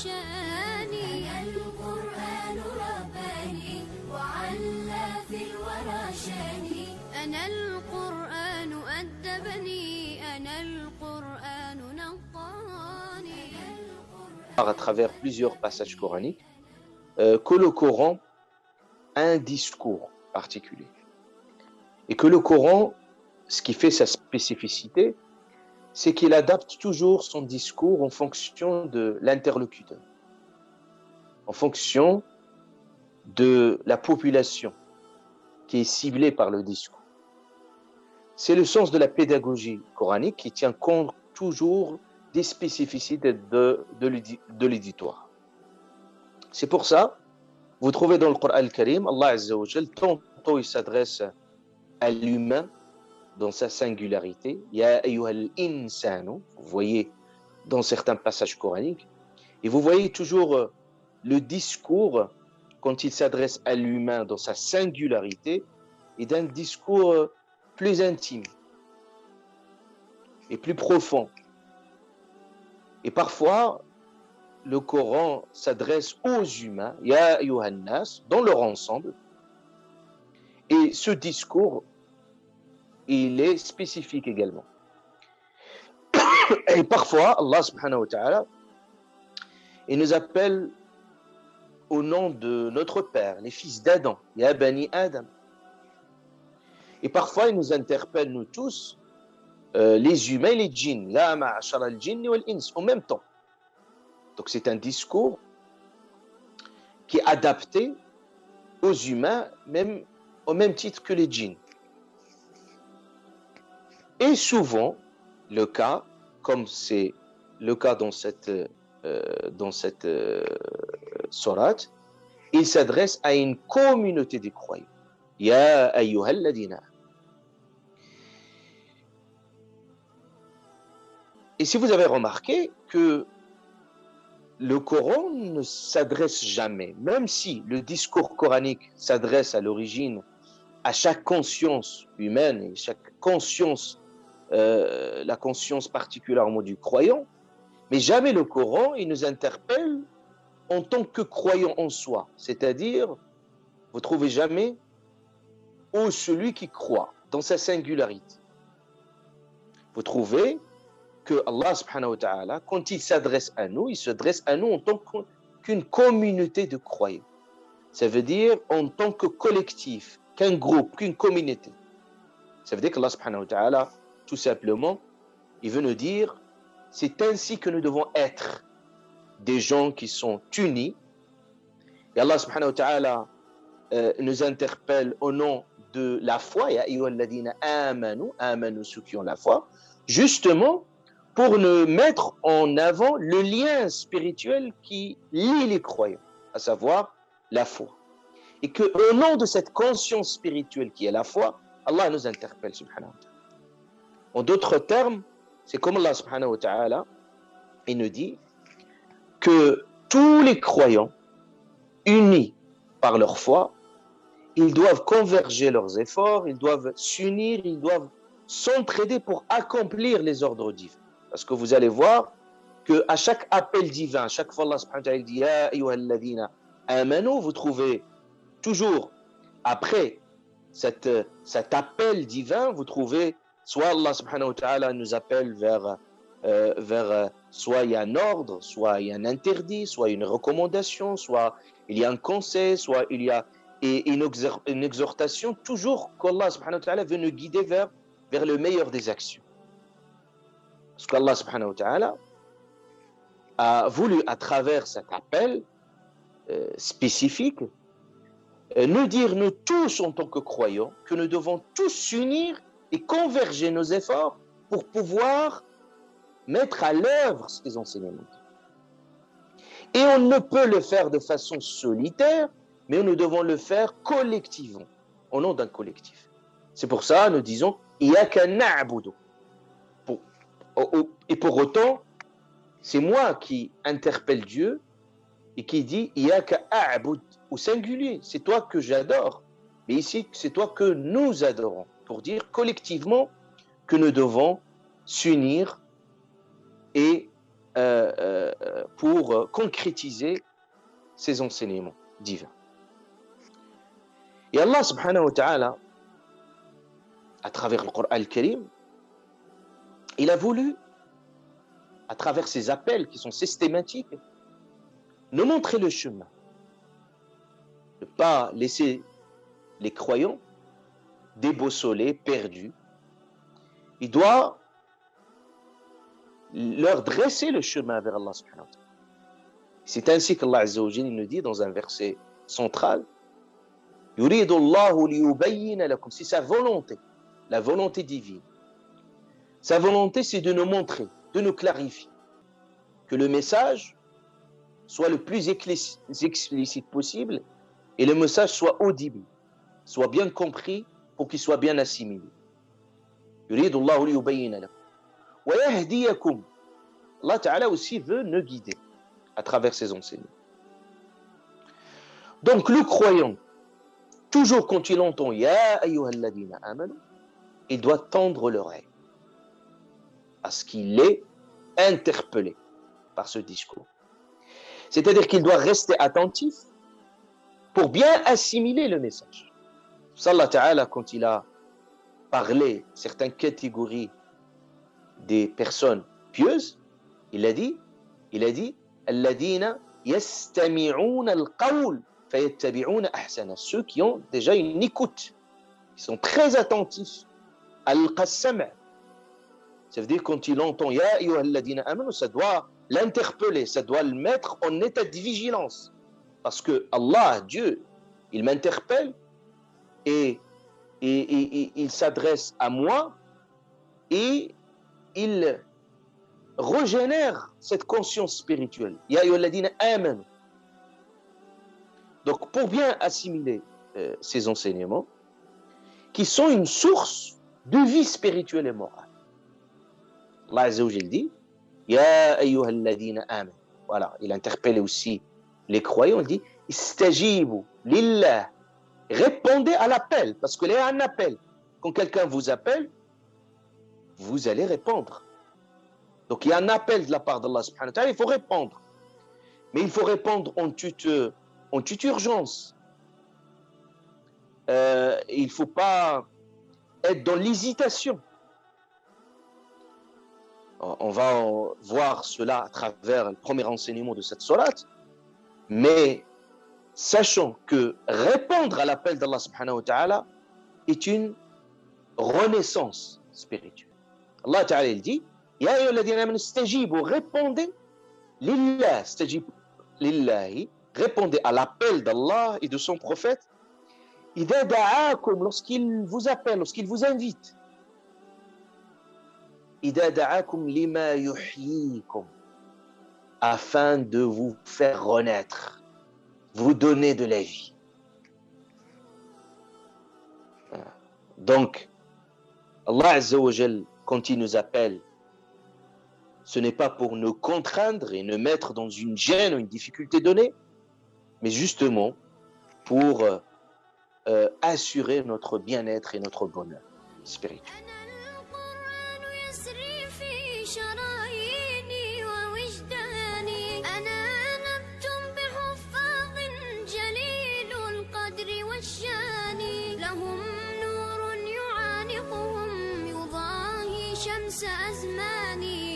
شاني. أنا القرآن رباني وعلى في الورى شاني. أنا القرآن أدبني. أنا القرآن نقاني. À travers plusieurs passages coraniques, que le Coran a un discours particulier. Et que le Coran, ce qui fait sa spécificité, c'est qu'il adapte toujours son discours en fonction de l'interlocuteur, en fonction de la population qui est ciblée par le discours. C'est le sens de la pédagogie coranique qui tient compte toujours des spécificités de l'éditoire. C'est pour ça, vous trouvez dans le Coran al-Karim, Allah Azza wa Jal, tantôt il s'adresse à l'humain dans sa singularité, Ya ayyuhal insanu, vous voyez dans certains passages coraniques, et vous voyez toujours le discours quand il s'adresse à l'humain dans sa singularité, et d'un discours plus intime et plus profond. Et parfois, le Coran s'adresse aux humains, Ya ayyuhan nas, dans leur ensemble, et ce discours, il est spécifique également. Et parfois, Allah subhanahu wa ta'ala, il nous appelle au nom de notre Père, les fils d'Adam, Ya bani Adam. Et parfois, il nous interpelle, nous tous, les humains et les djinns, Ya ma'ashara al-jinn wal-ins, en même temps. Donc c'est un discours qui est adapté aux humains, même au même titre que les djinns. Et souvent, le cas, comme c'est le cas dans cette sourate, il s'adresse à une communauté des croyants. Ya ayyuhal ladina. Et si vous avez remarqué que le Coran ne s'adresse jamais, même si le discours coranique s'adresse à l'origine à chaque conscience humaine et chaque conscience, la conscience particulièrement du croyant, mais jamais le Coran, il nous interpelle en tant que croyant en soi, c'est-à-dire, vous trouvez jamais ô celui qui croit dans sa singularité. Vous trouvez que Allah subhanahu wa ta'ala, quand il s'adresse à nous, il s'adresse à nous en tant qu'une communauté de croyants. Ça veut dire en tant que collectif, qu'un groupe, qu'une communauté. Ça veut dire qu'Allah subhanahu wa ta'ala, tout simplement, il veut nous dire, c'est ainsi que nous devons être des gens qui sont unis. Et Allah subhanahu wa ta'ala nous interpelle au nom de la foi, Ya ayyuhalladhina amanu, amanu, ceux qui ont la foi, justement pour nous mettre en avant le lien spirituel qui lie les croyants, à savoir la foi. Et qu'au nom de cette conscience spirituelle qui est la foi, Allah nous interpelle, subhanahu wa ta'ala. En d'autres termes, c'est comme Allah subhanahu wa ta'ala, il nous dit que tous les croyants, unis par leur foi, ils doivent converger leurs efforts, ils doivent s'unir, ils doivent s'entraider pour accomplir les ordres divins. Parce que vous allez voir qu'à chaque appel divin, à chaque fois Allah subhanahu wa ta'ala dit Ya ayyuhalladhina amanu, vous trouvez toujours après cet appel divin, vous trouvez soit Allah subhanahu wa ta'ala nous appelle vers soit il y a un ordre, soit il y a un interdit, soit une recommandation, soit il y a un conseil, soit il y a une exhortation, toujours qu'Allah subhanahu wa ta'ala veut nous guider vers le meilleur des actions. Parce qu'Allah subhanahu wa ta'ala a voulu, à travers cet appel spécifique, nous dire, nous tous en tant que croyants, que nous devons tous s'unir et converger nos efforts pour pouvoir mettre à l'œuvre ces enseignements. Et on ne peut le faire de façon solitaire, mais nous devons le faire collectivement, au nom d'un collectif. C'est pour ça, nous disons, Iyaka na'budu. Et pour autant, c'est moi qui interpelle Dieu et qui dit Iyaka a'bud, au singulier, c'est toi que j'adore. Mais ici, c'est toi que nous adorons, pour dire collectivement que nous devons s'unir et pour concrétiser ces enseignements divins. Et Allah subhanahu wa ta'ala, à travers le Coran al-Karim, il a voulu, à travers ces appels qui sont systématiques, nous montrer le chemin. Ne pas laisser les croyants déboussolés, perdus. Il doit leur dresser le chemin vers Allah subhanahu wa ta'ala. C'est ainsi qu'Allah Azza wa Jalla nous dit dans un verset central, Yuridu Allahu liyubayyina lakum, c'est sa volonté, la volonté divine. Sa volonté, c'est de nous montrer, de nous clarifier, que le message soit le plus explicite possible et le message soit audible, soit bien compris pour qu'il soit bien assimilé. Yuridu Allahu liyubayyina lakum. Wa yahdiyakum. Allah Ta'ala aussi veut nous guider à travers ses enseignements. Donc le croyant, toujours quand il entend Ya ayyuhalladhina amanu, il doit tendre l'oreille parce qu'il est interpellé par ce discours. C'est-à-dire qu'il doit rester attentif pour bien assimiler le message. Allah Ta'ala, quand il a parlé certaines catégories des personnes pieuses, il a dit Alladhina yastami'una al-qawl fayattabi'una ahsana, ceux qui ont déjà une écoute, qui sont très attentifs. Al-qassam', ça veut dire quand il entend Ya ayyuhalladhina amanu, ça doit l'interpeller, ça doit le mettre en état de vigilance. Parce que Allah, Dieu, il m'interpelle et il s'adresse à moi et il régénère cette conscience spirituelle. Ya ayyuhalladhina amanu. Donc, pour bien assimiler ces enseignements, qui sont une source de vie spirituelle et morale. Allah Azza wa Jalla dit Ya ayyuhalladhina amanu. Voilà, il interpelle aussi les croyants, il dit Istajibu lillah. Répondez à l'appel, parce qu'il y a un appel. Quand quelqu'un vous appelle, vous allez répondre. Donc il y a un appel de la part d'Allah subhanahu wa ta'ala, il faut répondre. Mais il faut répondre en toute urgence. Il ne faut pas être dans l'hésitation. On va voir cela à travers le premier enseignement de cette sourate. Mais sachant que répondre à l'appel d'Allah subhanahu wa ta'ala est une renaissance spirituelle. Allah ta'ala il dit Ya ayyuhalladhina amanu istajibu, répondez lillah, istajibu lillahi, répondez à l'appel d'Allah et de son prophète idha da'akum, lorsqu'il vous appelle, lorsqu'il vous invite, idha da'akum lima yuhyikum, afin de vous faire renaître, vous donner de la vie. Donc Allah Azza wa Jal, quand il nous appelle, ce n'est pas pour nous contraindre et nous mettre dans une gêne ou une difficulté donnée, mais justement pour assurer notre bien-être et notre bonheur spirituel. شمس أزماني